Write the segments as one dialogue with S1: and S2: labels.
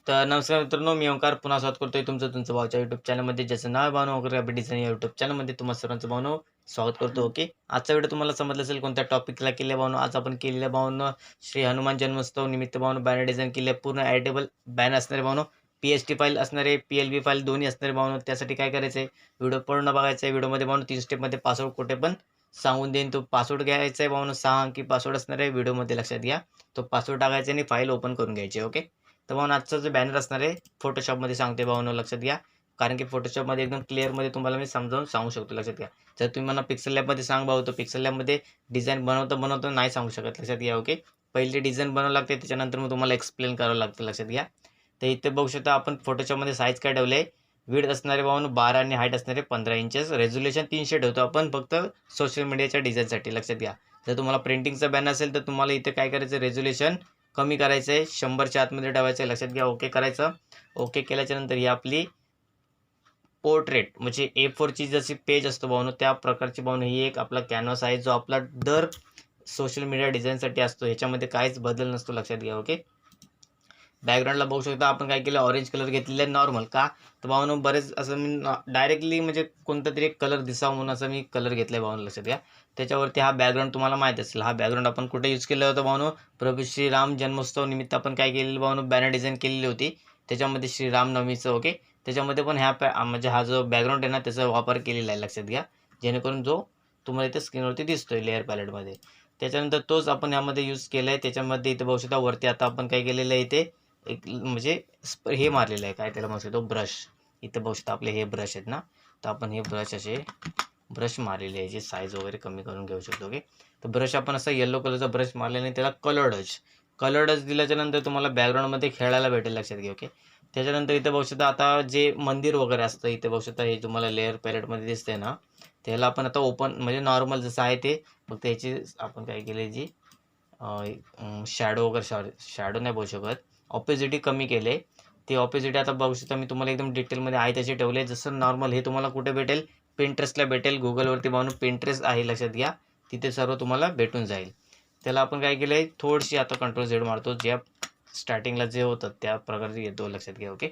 S1: तर नमस्कार मित्रांनो, मी ओंकार पुन्हा स्वागत करतोय तुमचं भाऊच्या यूट्यूब चॅनलमध्ये, ज्याचं नाव आहे भावना वगैरे ग्राफिक डिझाईन. या यूट्यूब चॅनलमध्ये तुम्हा सर्वांचं भावनो स्वागत करतो. ओके, आजचा व्हिडिओ तुम्हाला समजला असेल कोणत्या टॉपिकला केले भावनो. आज आपण केलेल्या भावनो श्री हनुमान जन्मोत्सव निमित्त भावनो बॅनर डिझाईन केले. पूर्ण एडिटेबल बॅनर असणारे भावनो, PST फाईल असणारे, PLB फाईल दोन्ही असणारे भावनो. त्यासाठी काय करायचं आहे, व्हिडिओ पूर्ण बघायचा आहे. व्हिडिओमध्ये भावनो 3 स्टेपमध्ये पासवर्ड कुठे पण सांगून देईन. तो पासवर्ड घ्यायचा आहे भावनो, 6 अंकी पासवर्ड असणार आहे. व्हिडिओमध्ये लक्षात घ्या, तो पासवर्ड टाकायचा आणि फाईल ओपन करून घ्यायची. ओके, तर भावना आजचा जो बॅनर असणार आहे फोटोशॉपमध्ये सांगते भावना, लक्षात घ्या. कारण की फोटोशॉपमध्ये एकदम क्लिअरमध्ये तुम्हाला मी समजावून सांगू शकतो, लक्षात घ्या. जर तुम्ही मला पिक्सल लॅबमध्ये सांग भाऊ, तर पिक्सल लॅबमध्ये डिझाईन बनवता नाही सांगू शकत, लक्षात घ्या. ओके, पहिले डिझाईन बनवावं लागते, त्याच्यानंतर मग तुम्हाला एक्सप्लेन करावं लागतं, लक्षात घ्या. तर इथे बघू शकता आपण फोटोशॉपमध्ये साईज काय ठेवले आहे. विड्थ असणारे भावनो 12 आणि हाईट असणारे 15 इंचेस. रेझोल्युशन 300 ठेवतो आपण फक्त सोशल मीडियाच्या डिझाईनसाठी, लक्षात घ्या. जर तुम्हाला प्रिंटिंगचा बॅनर असेल तर तुम्हाला इथे काय करायचं, रेझोल्युशन कमी करायचं आहे, 100च्या आतमध्ये ठेवायचं आहे, लक्षात घ्या. ओके करायचं. ओके केल्याच्या नंतर ही आपली पोर्ट्रेट म्हणजे A4ची जशी पेज असतो भावनो, त्या प्रकारची भावनो ही एक आपला कॅनव्हास आहे, जो आपला दर सोशल मीडिया डिझाईनसाठी असतो. ह्याच्यामध्ये काहीच बदल नसतो, लक्षात घ्या. ओके, बॅकग्राऊंडला बघू शकता आपण काय केलं, ऑरेंज कलर घेतलेला आहे नॉर्मल. का तर भावनो बरेच असं मी डायरेक्टली म्हणजे कोणता तरी एक कलर दिसावा म्हणून असं मी कलर घेतला आहे भावनो, लक्षात घ्या. त्याच्यावरती हा बॅकग्राऊंड तुम्हाला माहीत असेल. हा बॅकग्राऊंड आपण कुठे यूज केलं होतं भावनो, प्रभू श्रीराम जन्मोत्सव निमित्त आपण काय केलेलं भावनो, बॅनर डिझाईन केलेली होती. त्याच्यामध्ये श्रीरामनवमीचं. ओके, त्याच्यामध्ये पण म्हणजे हा जो बॅकग्राऊंड आहे ना, त्याचा वापर केलेला आहे, लक्षात घ्या. जेणेकरून जो तुम्हाला इथे स्क्रीनवरती दिसतोय लेअर पॅलेटमध्ये, त्याच्यानंतर तोच आपण यामध्ये यूज केला आहे. त्याच्यामध्ये इथे बघू शकता वरती आता आपण काय केलेलं आहे, इथे एक म्हणजे हे मारलेलं आहे, काय त्याला म्हणू शकतो, ब्रश. इथं बघू शकता आपले हे ब्रश आहेत ना, तर आपण हे ब्रश असे ब्रश मारलेले आहे, जे साईज वगैरे कमी करून घेऊ शकतो. ओके, तर ब्रश आपण असं येलो कलरचा ब्रश मारल्याने त्याला कलर्डच दिल्याच्या नंतर तुम्हाला बॅकग्राऊंडमध्ये खेळायला भेटेल, लक्षात घ्या. ओके, त्याच्यानंतर इथे बघू शकता आता जे मंदिर वगैरे असतं, इथे बघू शकता हे तुम्हाला लेअर पॅलेटमध्ये दिसतंय ना, त्याला आपण आता ओपन म्हणजे नॉर्मल जसं आहे ते, फक्त याची आपण काय केले, जी शॅडो वगैरे शॅडो नाही बोलू शकत, ऑपॉझिटी कमी केले. ते ऑपॉझिटी आता बघू शकता मी तुम्हाला एकदम डिटेलमध्ये आहे त्याचे ठेवले. जसं नॉर्मल हे तुम्हाला कुठे भेटेल, पिंट्रेस्टला भेटेल. गुगलवरती पाहून पिंट्रेस्ट आहे, लक्षात घ्या. तिथे सर्व तुम्हाला भेटून जाईल. त्याला आपण काय केलं आहे, थोडीशी आता Ctrl Z मारतो, ज्या स्टार्टिंगला जे होतं त्या प्रकारचे येतो, लक्षात घ्या. ओके,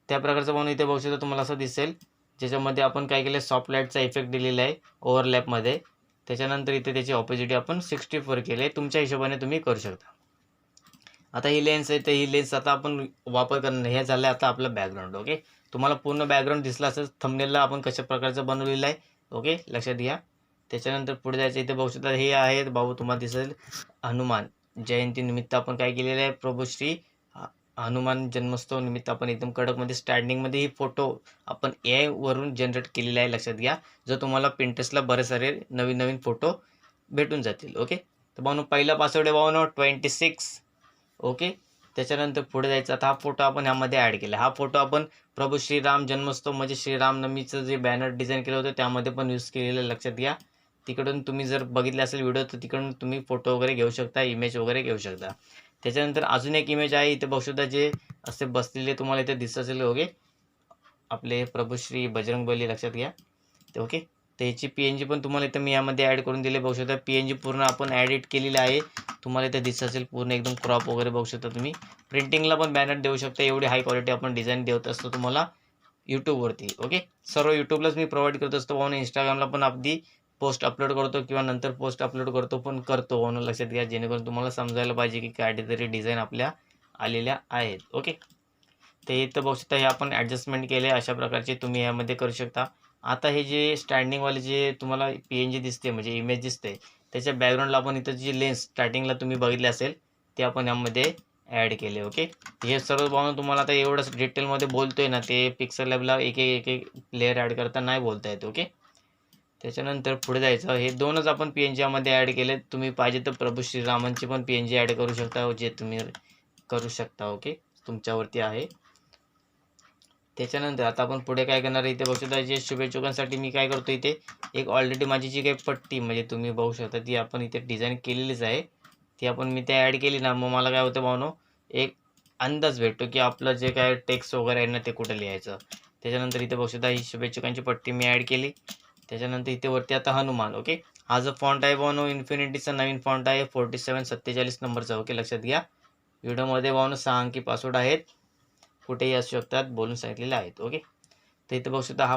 S1: त्या प्रकारचं पाहून इथे बघू शकता तुम्हाला असं दिसेल, ज्याच्यामध्ये आपण काय केलं, सॉफ्ट लाईटचा इफेक्ट दिलेला आहे ओव्हरलॅपमध्ये. त्याच्यानंतर इथे त्याची ऑपॉझिटी आपण 64 केले. तुमच्या हिशोबाने तुम्ही करू शकता. आता ही लेन्स आहे, तर ही लेन्स आता आपण वापर करणं, हे झालं आता आपलं बॅकग्राऊंड. ओके, तुम्हाला पूर्ण बॅकग्राऊंड दिसला असेल थंबनेलला आपण कशा प्रकारचं बनवलेलं आहे. ओके, लक्षात घ्या. त्याच्यानंतर पुढे जायचं, इथे बघू शकता हे आहेत भाऊ, तुम्हाला दिसेल हनुमान जयंतीनिमित्त आपण काय केलेलं आहे, प्रभू श्री हनुमान जन्मोत्सव निमित्त आपण एकदम कडकमध्ये स्टँडिंगमध्ये ही फोटो आपण AI वरून जनरेट केलेला आहे, लक्षात घ्या. जो तुम्हाला पिंट्रेस्टला बरेच सारे नवीन नवीन फोटो भेटून जातील. ओके, तर भाऊ पहिला पासवर्ड आहे भाऊ 26. ओके, त्याच्यानंतर पुढे जायचं. आता हा फोटो आपण ह्यामध्ये ॲड केला. हा फोटो आपण प्रभू श्रीराम जन्मोत्सव म्हणजे श्रीरामनवमीचं जे बॅनर डिझाईन केलं होतं त्यामध्ये पण यूज केलेलं, लक्षात घ्या. तिकडून तुम्ही जर बघितले असेल व्हिडिओ, तर तिकडून तुम्ही फोटो वगैरे घेऊ शकता, इमेज वगैरे घेऊ शकता. त्याच्यानंतर अजून एक इमेज आहे, इथे बघू शकता जे असे बसलेले तुम्हाला इथे दिसत असेल. ओके, आपले प्रभू श्री बजरंगबली, लक्षात घ्या. ओके, त्याची PNG पण तुम्हाला इथं मी यामध्ये ॲड करून दिले, बघू शकता. PNG पूर्ण आपण ॲडिट केलेली आहे, तुम्हाला इथे दिसत असेल पूर्ण एकदम क्रॉप वगैरे बघू शकता तुम्ही. प्रिंटिंगला पण बॅनर देऊ शकता, एवढी हाय क्वालिटी आपण डिझाईन देत असतो तुम्हाला यूट्यूबवरती. ओके, सर्व यूट्यूबलाच मी प्रोव्हाइड करत असतो म्हणून इंस्टाग्रामला पण अगदी पोस्ट अपलोड करतो किंवा नंतर पोस्ट अपलोड करतो म्हणून लक्षात घ्या, जेणेकरून तुम्हाला समजायला पाहिजे की काहीतरी डिझाईन आपल्या आलेल्या आहेत. ओके, ते इथं बघू शकता हे आपण ॲडजस्टमेंट केले, अशा प्रकारचे तुम्ही यामध्ये करू शकता. आता हे जे स्टँडिंगवाले जे तुम्हाला PNG दिसते म्हणजे इमेज दिसते, त्याच्या बॅकग्राऊंडला आपण इथं जी लेन्स स्टार्टिंगला तुम्ही बघितले असेल ते आपण यामध्ये ॲड केले. ओके, हे सर्व पाहून तुम्हाला आता एवढंच डिटेलमध्ये बोलतोय ना, ते पिक्सल लॅबला एक लेअर ॲड करता नाही बोलता येत. ओके, त्याच्यानंतर पुढे जायचं. हे दोनच आपण PNG यामध्ये ॲड केले. तुम्ही पाहिजे तर प्रभू श्रीरामांची पण PNG ॲड करू शकता, जे तुम्ही करू शकता. ओके, तुमच्यावरती आहे. त्याच्यानंतर आता आपण पुढे काय करणार आहे, इथे बघू शकता जे शुभेच्छुकांसाठी मी काय करतो, इथे एक ऑलरेडी माझी जी काही पट्टी म्हणजे तुम्ही बघू शकता ती आपण इथे डिझाईन केलेलीच आहे, ती आपण मी ते ॲड केली ना, मग मला काय होतं भावनो, एक अंदाज भेटतो की आपलं जे काय टेक्स्ट वगैरे आहे ना ते कुठं लिहायचं. त्याच्यानंतर इथे बघू शकता ही शुभेच्छुकांची पट्टी मी ॲड केली. त्याच्यानंतर इथे वरती आता हनुमान. ओके, हा जो फॉन्ट आहे भावनो इन्फिनिटीचा नवीन फॉन्ट आहे 4747 नंबरचा. ओके, लक्षात घ्या. व्हिडिओमध्ये भावनो 6 अंकी पासवर्ड आहेत. कुठेही असू शकतात बोलून सांगितलेले आहेत. ओके, तर इथे बघू शकता हा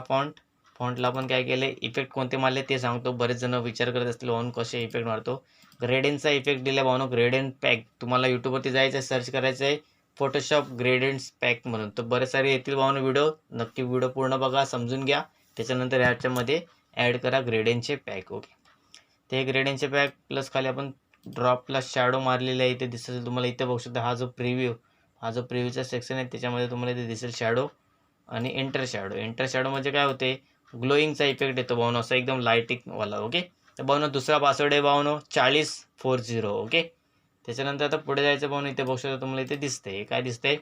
S1: फॉन्टला आपण काय केले, इफेक्ट कोणते मारले ते सांगतो. बरेच जण विचार करत असतील भाऊन कसे इफेक्ट मारतो. ग्रेडियंटचा इफेक्ट दिला भाऊनो, ग्रेडियंट पॅक. तुम्हाला यूट्यूबवरती जायचं आहे, सर्च करायचं आहे फोटोशॉप ग्रेडियंट्स पॅक म्हणून, तर बरेच सारे येतील भाऊनो व्हिडिओ. नक्की व्हिडिओ पूर्ण बघा, समजून घ्या. त्याच्यानंतर ह्याच्यामध्ये ॲड करा ग्रेडियंटचे पॅक. ओके, ते ग्रेडियंटचे पॅक प्लस खाली आपण ड्रॉपला शॅडो मारलेले आहे, इथे दिसेल तुम्हाला. इथे बघू शकता हा जो प्रिव्ह्यूचा सेक्शन आहे त्याच्यामध्ये तुम्हाला इथे दिसेल शॅडो आणि एंटर शॅडो म्हणजे काय होते, ग्लोईंगचा इफेक्ट येतो भाऊनो, असं एकदम लाईटिंगवाला. ओके, तर भाऊनो दुसरा पासवर्ड आहे भाऊनो 4040. ओके, त्याच्यानंतर आता पुढे जायचं भाऊनो. इथे बघू शकता तुम्हाला इथे दिसते, काय दिसतंय,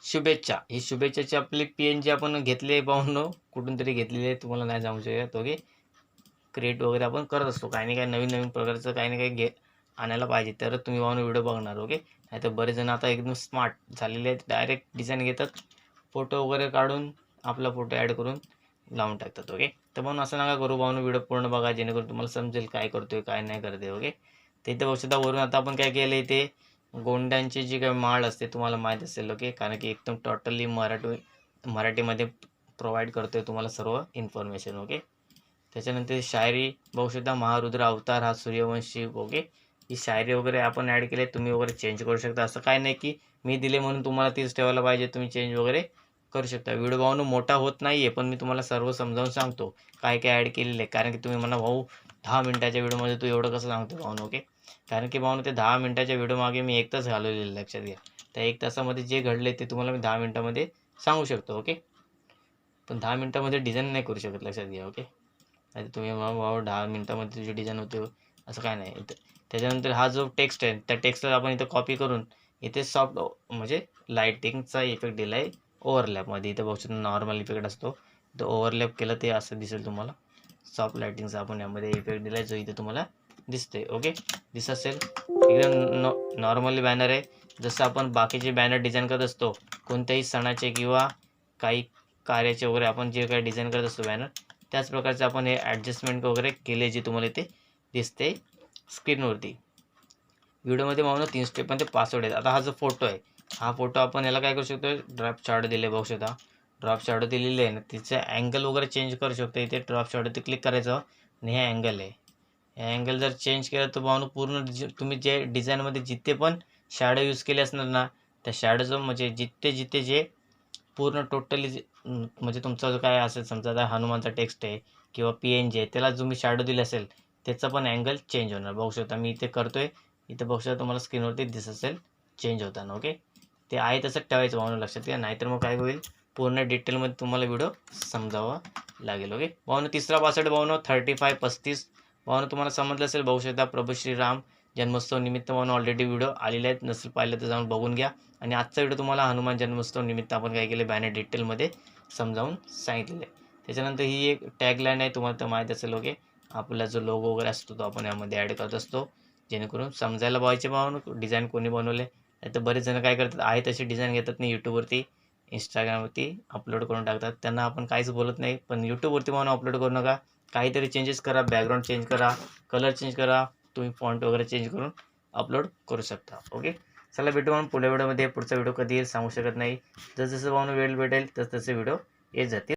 S1: शुभेच्छा. ही शुभेच्छाची आपली PNG आपण घेतली आहे भाऊनो, कुठून तरी घेतलेली आहे, तुम्हाला नाही सांगू शकत. ओके, क्रिएट वगैरे आपण करत असतो, काही ना काही नवीन प्रकारचं काही ना काही आणायला पाहिजे, तर तुम्ही भाऊनो व्हिडिओ बघणार. ओके, नाही तर बरेच जण आता एकदम स्मार्ट झालेले आहेत, डायरेक्ट डिझाईन घेतात, फोटो वगैरे काढून आपला फोटो ॲड करून लावून टाकतात. ओके, तर म्हणून असं नका करू भाऊनो, व्हिडिओ पूर्ण बघा जेणेकरून तुम्हाला समजेल काय करतोय काय नाही करते. ओके, तर इथे बघू शकता वरून आता आपण काय केलं, इथे गोंड्यांची जी काही माळ असते तुम्हाला माहीत असेल. ओके, कारण की एकदम टोटली मराठीमध्ये प्रोव्हाइड करतोय तुम्हाला सर्व इन्फॉर्मेशन. ओके, त्याच्यानंतर शायरी बघू शकता, महारुद्र अवतार हा सूर्यवंशी. ओके, ही शायरी वगैरे आपण ॲड केले, तुम्ही वगैरे चेंज करू शकता. असं काय नाही की मी दिले म्हणून तुम्हाला तीच ठेवायला पाहिजे, तुम्ही चेंज वगैरे करू शकता. व्हिडिओ भाऊनो मोठा होत नाही आहे, पण मी तुम्हाला सर्व समजावून सांगतो काय काय ॲड केलेलं आहे. कारण की तुम्ही म्हणा भाऊ 10 मिनिटाच्या व्हिडिओमध्ये तू एवढं कसं सांगतो भाऊनो. ओके, कारण की भाऊनो ते 10 मिनिटाच्या व्हिडिओमागे मी 1 तास घालवलेलं, लक्षात घ्या. त्या 1 तासामध्ये जे घडले ते तुम्हाला मी 10 मिनिटामध्ये सांगू शकतो. ओके, पण 10 मिनिटामध्ये डिझाईन नाही करू शकत, लक्षात घ्या. ओके, नाही तुम्ही भाऊ 10 मिनिटामध्ये तुझी डिझाईन होते असं काय नाही. इथं त्याच्यानंतर हा जो टेक्स्ट आहे त्या टेक्स्टला आपण इथं कॉपी करून इथे सॉफ्ट म्हणजे लाईटिंगचा इफेक्ट दिला आहे ओव्हरलॅपमध्ये. इथं बघू शकता नॉर्मल इफेक्ट असतो, तो ओव्हरलॅप केलं ते असं दिसेल तुम्हाला. सॉफ्ट लाईटिंगचा आपण यामध्ये इफेक्ट दिला आहे, जो इथे तुम्हाला दिसते. ओके, दिसत असेल एकदम नॉर्मली बॅनर आहे, जसं आपण बाकीचे बॅनर डिझाईन करत असतो कोणत्याही सणाचे किंवा काही कार्याचे वगैरे, आपण जे काही डिझाईन करत असतो बॅनर, त्याच प्रकारचे आपण हे ॲडजस्टमेंट वगैरे केले, जे तुम्हाला इथे दिसते स्क्रीनवरती. व्हिडिओमध्ये भाऊनो 3 स्टेपमध्ये पासवर्ड आहेत. आता हा जो फोटो आहे, हा फोटो आपण याला काय करू शकतो, ड्रॉप शॅडो दिले बघू शकता. ड्रॉप शॅडो दिलेली आहे ना, तिचं अँगल वगैरे चेंज करू शकतो. इथे ड्रॉप शॅडोवरती क्लिक करायचं आणि हे अँगल आहे, हे अँगल जर चेंज केलं तर भाऊनो पूर्ण तुम्ही जे डिझाईनमध्ये जिथे पण शॅडो यूज केले असणार ना, त्या शॅडोचं म्हणजे जिथे जे पूर्ण टोटली म्हणजे तुमचा जो काय असेल, समजा आता हनुमानचा टेक्स्ट आहे किंवा PNG आहे, त्याला तुम्ही शॅडो दिले असेल त्याचा पण अँगल चेंज होणार. बघू शकता मी इथे करतोय, इथे बघू शकता तुम्हाला स्क्रीनवरती दिसत असेल चेंज होताना. ओके, ते आहे तसं ठेवायचं भावनो, लक्षात घ्या, नाहीतर मग काय होईल, पूर्ण डिटेलमध्ये तुम्हाला व्हिडिओ समजावा लागेल. ओके भावनो, तिसरा पासवर्ड भावनो 3535. भावनो तुम्हाला समजलं असेल, बघू शकता प्रभू श्रीराम जन्मोत्सव निमित्त भावनो ऑलरेडी व्हिडिओ आलेले आहेत, नसेल पाहिलं तर जाऊन बघून घ्या. आणि आजचा व्हिडिओ तुम्हाला हनुमान जन्मोत्सव निमित्त आपण काय केले, बॅनर डिटेलमध्ये समजावून सांगितलेलं आहे. त्याच्यानंतर ही एक टॅगलाईन आहे, तुम्हाला तर माहीत असेल. ओके, आपला जो लोगो वगैरे असतो तो आपण यामध्ये ॲड करत असतो, जेणेकरून समजायला पाहिजे भावनो डिझाईन कोणी बनवले. नाही तर बरेच जण काय करतात, आहे तशी डिझाईन घेतात नाही, यूट्यूबवरती इंस्टाग्रामवरती अपलोड करून टाकतात. त्यांना आपण काहीच बोलत नाही, पण यूट्यूबवरती भावनो अपलोड करू नका. काहीतरी चेंजेस करा, बॅकग्राऊंड चेंज करा, कलर चेंज करा, तुम्ही फॉन्ट वगैरे चेंज करून अपलोड करू शकता. ओके, चला भेटू म्हणून पुढल्या व्हिडिओमध्ये. पुढचा व्हिडिओ कधी येईल सांगू शकत नाही, जसं भावनो वेळ भेटेल तसं व्हिडिओ येत जातील.